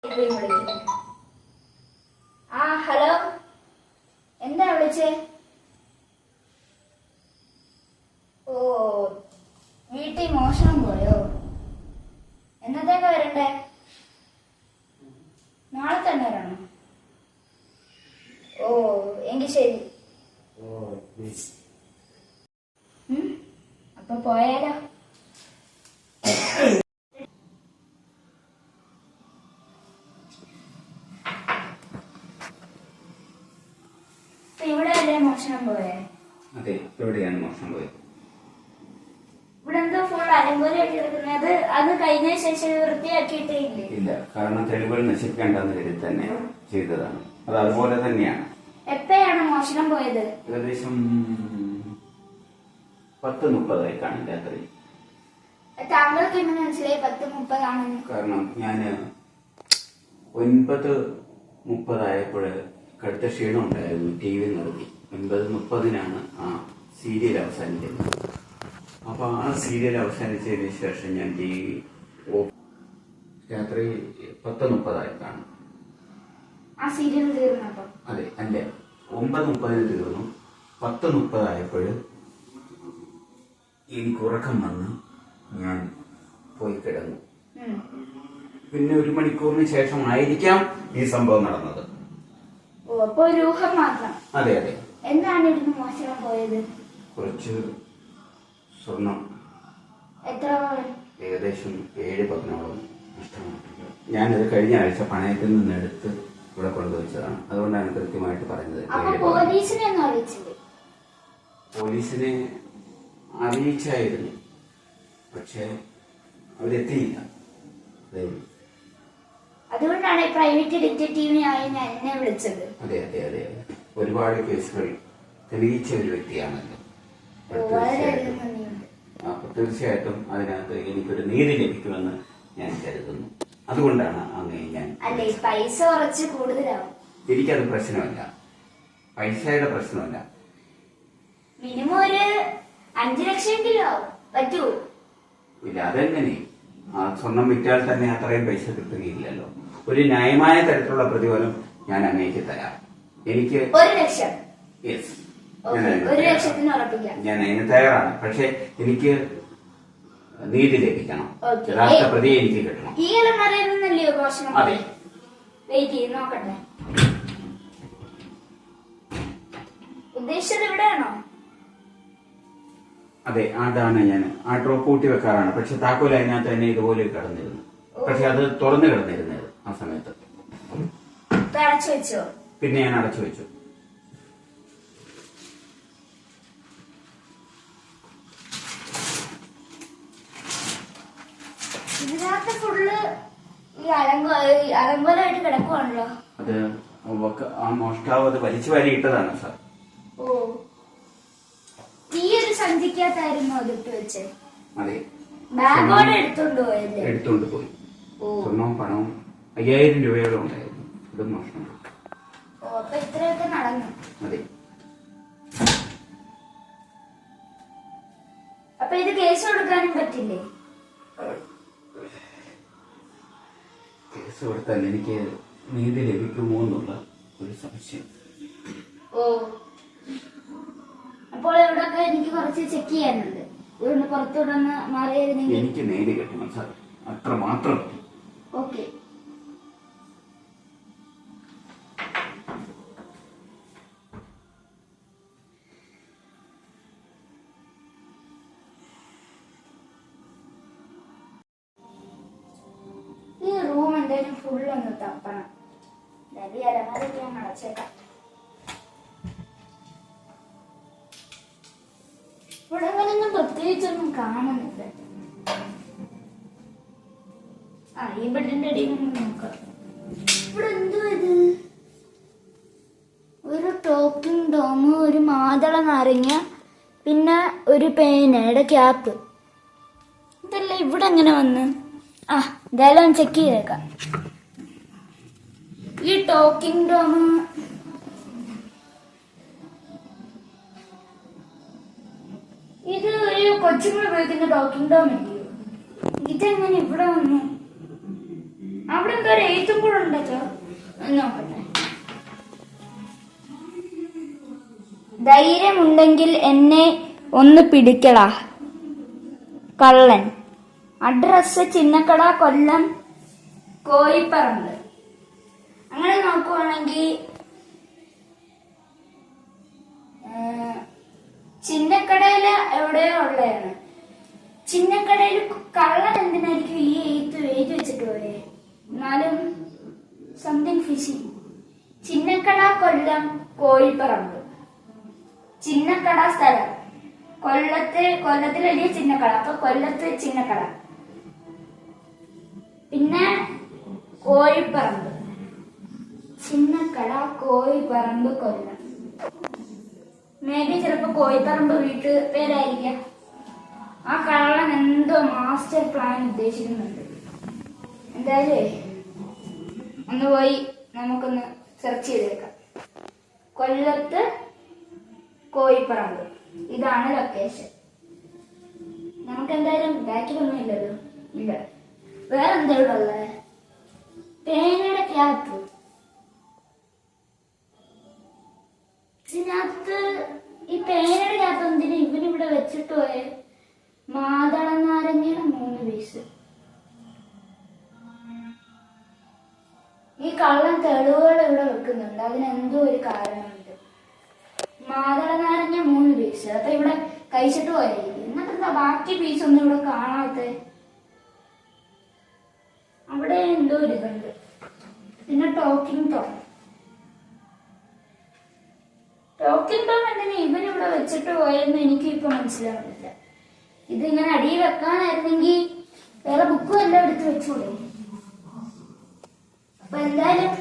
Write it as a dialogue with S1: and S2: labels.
S1: ആ ഹലോ, എന്താ വിളിച്ചേ? ഓ, വീട്ടിൽ മോഷണം പോയോ? എന്നത്തേക്കാ വരണ്ടേ? നാളെ തന്നെ വരണം. ഓ, എങ്കിൽ ശരി. അപ്പൊ പോയാലോ? ഇവിടെയല്ലേ മോഷണം പോയേ?
S2: അതെ, എവിടെയാണ് മോഷണം പോയത്?
S1: ഇവിടെ എന്തോ ഫുൾ അലങ്കോലമായിട്ട് കിടക്കുന്നത്. അത് കഴിഞ്ഞ ശേഷം വൃത്തിയാക്കിയിട്ടേ ഇല്ലേ?
S2: ഇല്ല, കാരണം തെളിവുകൾ നശിപ്പിക്കേണ്ടെന്ന് കരുതി തന്നെ ചെയ്തതാണ്. അത് അതുപോലെ തന്നെയാണ്.
S1: എപ്പോഴാണ് മോഷണം പോയത്?
S2: ഏകദേശം 10:30 കാണും രാത്രി.
S1: താങ്കൾക്ക് എങ്ങനെ മനസ്സിലായി 10:30
S2: കാരണം ഞാന് 9:30 കടുത്ത ക്ഷീണം ഉണ്ടായിരുന്നു. TV നിർത്തി. 9:30 ആ സീരിയൽ അവസാനിക്കുന്നത്. അപ്പൊ ആ സീരിയൽ അവസാനിച്ചതിന് ശേഷം ഞാൻ TV രാത്രി 10:30 കാണും.
S1: ആ സീരിയൽ തീർന്നപ്പോ?
S2: അതെ, അല്ല, 9:30 തീർന്നു. 10:30 എനിക്ക് ഉറക്കം വന്ന് ഞാൻ പോയി കിടന്നു. പിന്നെ 1 മണിക്കൂറിന് ശേഷം ആയിരിക്കാം ഈ സംഭവം നടന്നത്.
S1: ഓ, അപ്പൊ ഒരു ഊഹം മാത്രം.
S2: അതെ അതെ.
S1: എന്താണ് ഇവിടുന്ന് മോഷണം പോയത്?
S2: കുറച്ച് സ്വർണം.
S1: എത്ര?
S2: ഏകദേശം 7-10 നഷ്ടമായിട്ടുണ്ട്. ഞാനത് കഴിഞ്ഞ ആഴ്ച പണയത്തിൽ നിന്ന് എടുത്ത് ഇവിടെ കൊണ്ടുവച്ചതാണ്. അതുകൊണ്ടാണ് കൃത്യമായിട്ട് പറഞ്ഞത്.
S1: പോലീസിനെ ഒന്നും അറിയിച്ചില്ലേ?
S2: പോലീസിനെ അറിയിച്ചായിരുന്നു, പക്ഷെ അവരെത്തിയില്ല.
S1: അതുകൊണ്ടാണ് പ്രൈവറ്റ് ഡിറ്റക്റ്റീവിനായി എന്നെ വിളിച്ചത്.
S2: അതെ അതെ അതെ, ഒരുപാട് കേസുകൾ തെളിയിച്ച ഒരു വ്യക്തിയാണല്ലോ. തീർച്ചയായിട്ടും അതിനകത്ത് എനിക്കൊരു നീതി ലഭിക്കുമെന്ന് ഞാൻ കരുതുന്നു. അതുകൊണ്ടാണ് അങ്ങനെ ഞാൻ.
S1: അല്ലേ, പൈസ കുറച്ച് കൂടുതലാവും.
S2: എനിക്കത് പ്രശ്നമല്ല, പൈസയുടെ പ്രശ്നമല്ല.
S1: മിനിമം ഒരു 5 ലക്ഷമെങ്കിലും പറ്റൂ.
S2: ഇല്ല, അതെങ്ങനെ? ആ സ്വർണം വിറ്റാൽ തന്നെ അത്രയും പൈസ കിട്ടുകയില്ലല്ലോ. ഒരു ന്യായമായ തരത്തിലുള്ള പ്രതിഫലം ഞാൻ അങ്ങേക്ക് തരാം. എനിക്ക്
S1: 1 ലക്ഷം.
S2: യെസ്,
S1: 1 ലക്ഷത്തിന് ഉറപ്പിക്കാം.
S2: ഞാൻ അതിന് തയ്യാറാണ്. പക്ഷെ എനിക്ക് നീതി ലഭിക്കണം. യഥാർത്ഥ പ്രതിയെ എനിക്ക് കിട്ടണം.
S1: ഈ അലമാരയിലൊന്നല്ലയോ മോഷണം?
S2: അതെ.
S1: വെയിറ്റ് ചെയ്ത് നോക്കട്ടെ. ഉദ്ദേശിച്ചത് ഇവിടെയാണോ?
S2: അതെ, അതാണ് ഞാൻ ആ ഡ്രോപ്പ് കൂട്ടി വെക്കാറാണ്. പക്ഷെ താക്കോൽ അതിനകത്ത് തന്നെ ഇതുപോലെ കിടന്നിരുന്നു. പക്ഷെ അത് തുറന്നു കിടന്നിരുന്നത് ആ സമയത്ത്.
S1: അടച്ചു വെച്ചോ?
S2: പിന്നെ ഞാൻ അടച്ചു വെച്ചു.
S1: ഇതിനകത്ത് ഫുള്ള് ഈ അലങ്കോലമായിട്ട് കിടക്കുവാണല്ലോ.
S2: അത് ആ മോഷ്ടാവ് അത് വലിച്ചു വാരി ഇട്ടതാണ് സാർ.
S1: ഓ, ഈ ഒരു സഞ്ചിക്കകത്തായിരുന്നു അതിട്ട് വെച്ച്?
S2: അതെ.
S1: ബാഗോടെ എടുത്തോണ്ട് പോയല്ലേ?
S2: എടുത്തോണ്ട് പോയി. സ്വർണവും പണവും 5000 രൂപയോളം ഉണ്ടായിരുന്നു. ഇത് മോഷണം.
S1: ഓ, അപ്പൊ ഇത്രയൊക്കെ നടന്നു.
S2: അതെ.
S1: അപ്പൊ ഇത് കേസ് കൊടുക്കാനും പറ്റില്ലേ?
S2: കേസ് കൊടുത്താൽ എനിക്ക് നീതി ലഭിക്കുമോ എന്നുള്ള ഒരു സംശയം.
S1: ഓ, അപ്പോൾ ഇവിടൊക്കെ എനിക്ക് കുറച്ച് ചെക്ക് ചെയ്യാനുണ്ട്. ഇവിടുന്ന് പുറത്തുവിടുന്ന് മാറിയായിരുന്നെങ്കിൽ
S2: എനിക്ക് നീതി കിട്ടണം സാർ, അത്ര മാത്രം.
S1: ഓക്കെ. ഈ റൂം എന്തായാലും ഫുള്ളൊന്ന് തപ്പണം. അലമാരൊക്കെ ഞാൻ അടച്ചേക്കാം. ഇവിടെ അങ്ങനെയൊന്നും പ്രത്യേകിച്ചൊന്നും കാണുന്നില്ല. ആ, ഈ ബെഡിന്റെ അടിയിൽ നിന്ന് നോക്കാം. ഇവിടെ എന്തോ ഇത്? ഒരു ടോക്കിംഗ് ടോം, ഒരു മാതള നാരങ്ങ, പിന്നെ ഒരു പേനയുടെ ക്യാപ്പ്. ഇതല്ല ഇവിടെ എങ്ങനെ വന്ന്? ആ, ഇതെല്ലാം ചെക്ക് ചെയ്തേക്കാം. ഈ ടോക്കിംഗ് ടോം ഇത് ഒരു കൊച്ചുങ്ങൾ ഉപയോഗിക്കുന്ന ടോക്കിംഗ് ടോം അല്ലയോ? ഇതെങ്ങനെ ഇവിടെ വന്നു? അവിടെ എന്തോ ഒരു എഴുത്തും കൂടെ ഉണ്ടല്ലോ, ഒന്ന് നോക്കട്ടെ. ധൈര്യമുണ്ടെങ്കിൽ എന്നെ ഒന്ന് പിടിക്കടാ കള്ളൻ. അഡ്രസ് ചിന്നക്കട, കൊല്ലം, കോയിപ്പറമ്പ്. അങ്ങനെ നോക്കുവാണെങ്കിൽ ചിന്നക്കടയില് എവിടെയോ ഉള്ളതാണ്. ചിന്നക്കടയിൽ കള്ളൻ എന്തിനായിരിക്കും ഈ എഴുതി വെച്ചിട്ട് പോയേ? എന്നാലും സംതിങ് ഫിഷി. ചിന്നക്കട, കൊല്ലം, കോഴിപ്പറമ്പ്. ചിന്നക്കട സ്ഥലം കൊല്ലത്തിലെഴുതിയ ചിന്നക്കട, അപ്പൊ കൊല്ലത്ത് ചിന്നക്കട. പിന്നെ കോഴിപ്പറമ്പ്, ചിന്നക്കട, കോഴിപ്പറമ്പ്, കൊല്ലം. മേബി ചിലപ്പോ കോഴിപ്പറമ്പ് വീട്ടു പേരായിരിക്കാം. ആ കള്ളൻ എന്തോ മാസ്റ്റർ പ്ലാൻ ഉദ്ദേശിക്കുന്നുണ്ട്. എന്തായാലും ഒന്ന് പോയി നമുക്കൊന്ന് സെർച്ച് ചെയ്തേക്കാം. കൊല്ലത്ത് കോഴിപ്പറമ്പ്, ഇതാണ് ലൊക്കേഷൻ. നമുക്ക് എന്തായാലും ബാക്കിലൊന്നും ഇല്ലല്ലോ. ഇല്ല, വേറെ എന്താ ഇവിടെ ഉള്ളത്? പേനയുടെ ക്യാപ്പ്. ഇതിനകത്ത് ഈ പേനയുടെ ക്യാപ്പ് എന്തിനാ ഇവനിവിടെ വെച്ചിട്ട് പോയെ? മാതള നാരങ്ങയുടെ 3 പീസ്. ഈ കള്ളൻ തെളിവുകൾ ഇവിടെ വെക്കുന്നുണ്ട്, അതിനെന്തോ ഒരു കാരണമുണ്ട്. മാതള നാരങ്ങ 3 പീസ്, അപ്പൊ ഇവിടെ കഴിച്ചിട്ട് പോയായിരിക്കും. എന്നിട്ടെന്താ ബാക്കി പീസ് ഒന്നും ഇവിടെ കാണാത്തെ? അവിടെ എന്തോ ഒരു ഇതുണ്ട്. പിന്നെ ടോക്കിംഗ് ടോം എന്തിനാ ഇവനിവിടെ വെച്ചിട്ട് പോയെന്ന് എനിക്ക് ഇപ്പൊ മനസ്സിലാവുന്നില്ല. ഇതിങ്ങനെ അടിയിൽ വെക്കാനായിരുന്നെങ്കിൽ വേറെ ബുക്കും എല്ലാം എടുത്ത് വെച്ചൂടെ? അപ്പൊ എന്തായാലും